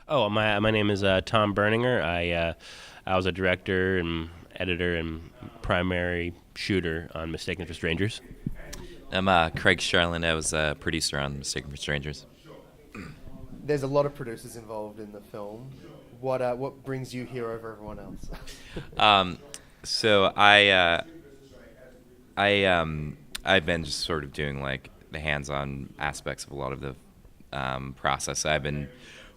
Oh, my name is Tom Berninger. I was a director and editor and primary shooter on Mistaken for Strangers. I'm Craig Charlin. I was a producer on Mistaken for Strangers. There's a lot of producers involved in the film. What brings you here over everyone else? Um, so I've been just sort of doing like the hands-on aspects of a lot of the process. I've been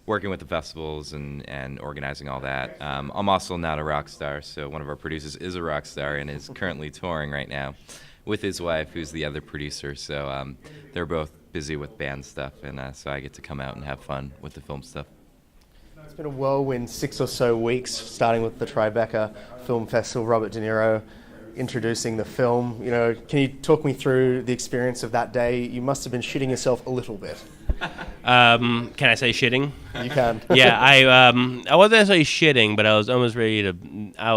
working with the festivals and organizing all that. I'm also not a rock star, so one of our producers is a rock star and is currently touring right now with his wife, who's the other producer. So they're both busy with band stuff, and so I get to come out and have fun with the film stuff. It's been a whirlwind 6 or so weeks, starting with the Tribeca Film Festival. Robert De Niro introducing the film. Can you talk me through the experience of that day? You must have been shitting yourself a little bit. Can I say shitting? You can. Yeah, I wasn't necessarily shitting, but I was almost ready to. I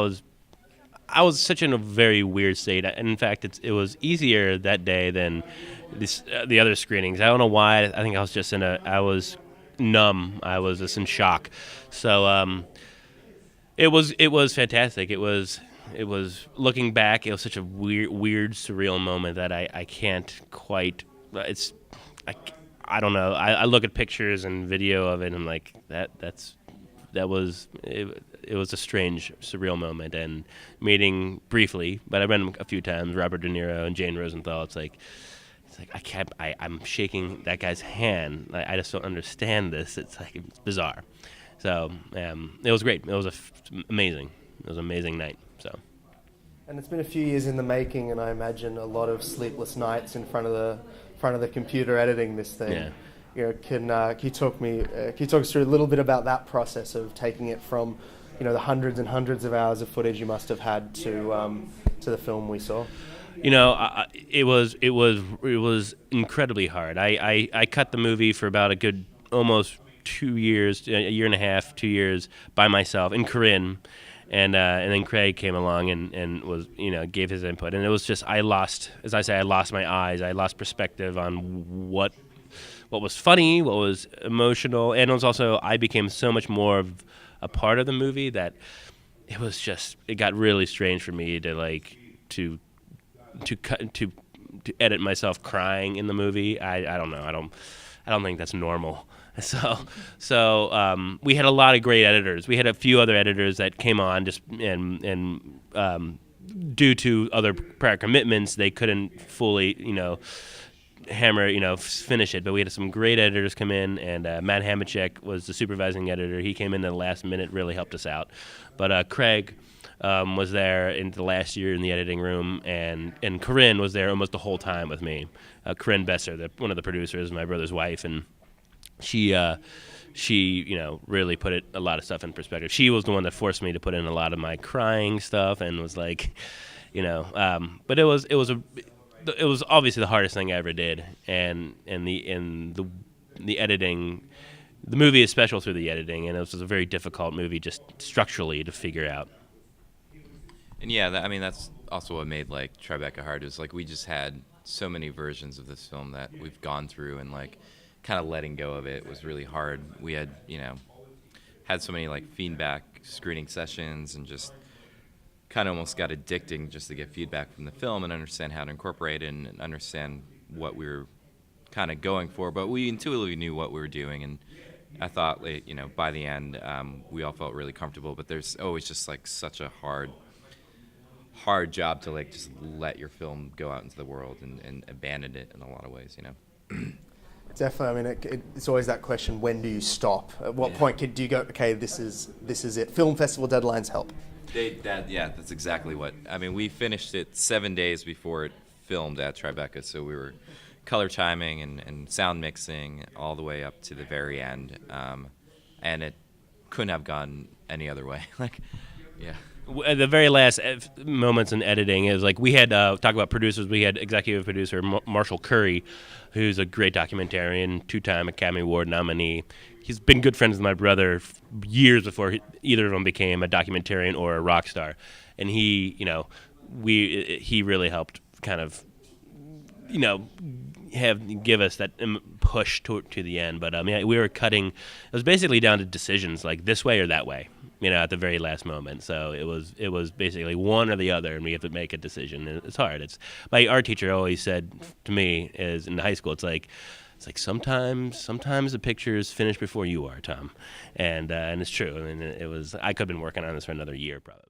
was such in a very weird state. In fact, it was easier that day than the other screenings. I don't know why. I think I was just I was numb. I was just in shock. So it was fantastic. It was looking back. It was such a weird, surreal moment that I can't quite. I, I don't know. I look at pictures and video of it, and I'm like that was it. It was a strange, surreal moment, and meeting briefly, but I've been a few times. Robert De Niro and Jane Rosenthal. It's like I can't. I'm shaking that guy's hand. I just don't understand this. It's bizarre. So it was great. It was amazing. It was an amazing night. So. And it's been a few years in the making, and I imagine a lot of sleepless nights in front of the computer editing this thing. Yeah. Can you talk us through a little bit about that process of taking it from, the hundreds and hundreds of hours of footage you must have had to the film we saw? It was incredibly hard. I cut the movie for about a good almost 2 years, a year and a half, 2 years by myself in Corinne, and then Craig came along and was gave his input, and it was just I lost my eyes. I lost perspective on what was funny, what was emotional, and it was also I became so much more of a part of the movie that it got really strange for me to cut to edit myself crying in the movie. I don't know. I don't think that's normal. So we had a lot of great editors. We had a few other editors that came on just and due to other prior commitments, they couldn't fully hammer finish it. But we had some great editors come in, and Matt Hamachek was the supervising editor. He came in at the last minute, really helped us out. But Craig was there in the last year in the editing room, and Corinne was there almost the whole time with me. Corinne Besser, one of the producers, my brother's wife, and she really put a lot of stuff in perspective. She was the one that forced me to put in a lot of my crying stuff, and was like, but it was obviously the hardest thing I ever did, and the editing. The movie is special through the editing, and it was a very difficult movie just structurally to figure out. And yeah, that's also what made like Tribeca hard. Is like we just had so many versions of this film that we've gone through, and like kind of letting go of it was really hard. We had had so many like feedback screening sessions, and just kind of almost got addicting just to get feedback from the film and understand how to incorporate it and understand what we were kind of going for. But we intuitively knew what we were doing, and I thought, by the end, we all felt really comfortable. But there's always just like such a hard job to like just let your film go out into the world and abandon it in a lot of ways. Definitely. I mean, it's always that question: when do you stop? At what point do you go? Okay, this is it. Film festival deadlines help. That's exactly what. I mean, we finished it 7 days before it filmed at Tribeca, so we were color timing and sound mixing all the way up to the very end, and it couldn't have gone any other way. At the very last moments in editing, it was like we had talk about producers. We had executive producer Marshall Curry, who's a great documentarian, 2-time Academy Award nominee. He's been good friends with my brother years before either of them became a documentarian or a rock star, and he really helped kind of give us that push to the end. But yeah, we were cutting. It was basically down to decisions, like this way or that way, at the very last moment. So it was basically one or the other, and we have to make a decision. And it's hard. It's my art teacher always said to me, is in high school, it's like sometimes the picture is finished before you are, Tom, and it's true. I mean, I could have been working on this for another year probably.